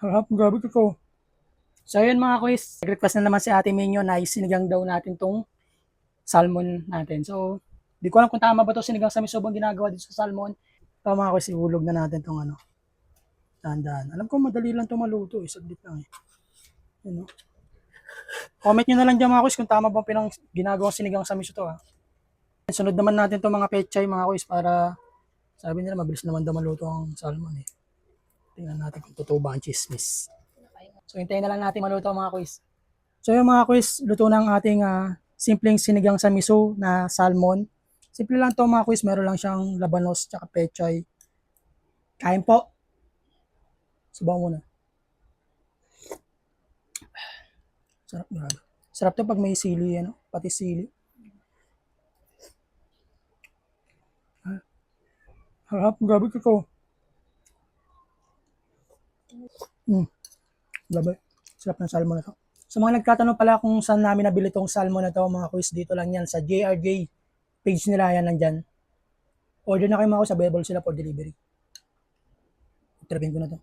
Harap, grabe ko. So yun mga kuys, nag-request na naman si Ate Minyo na isinigang daw natin tong salmon natin. So, di ko alam kung tama ba to sinigang sa miso bang ginagawa dito sa salmon. So mga kuys, ihulog na natin tong ano, dahan-dahan. Alam ko madali lang to maluto eh, saglit lang eh. Yun, no? Comment nyo na lang dyan mga kuys kung tama bang ginagawang sinigang sa miso to ha. Sunod naman natin to mga pechay mga kuys para sabi nila mabilis naman daw maluto ang salmon eh. Tingnan natin kung totoo ba ang chismis. So hintayin na lang natin maluto mga kuys. So yung mga kuys, luto ng ating simpleng sinigang sa miso na salmon. Simple lang to mga kuys, meron lang siyang labanos tsaka pechay. Kain po. Subukan muna. Sarap grabe. Sarap to pag may sili, ano, pati sili. Harap, grabe ko. Grabe. Sarap ng salmon na to. Sa mga nagtatanong pala kung saan namin nabili tong salmon na to, mga kuys, dito lang yan sa JRJ page nila yan nandyan. Order na kayo mga kuys, available sila for delivery. Trapin ko na to.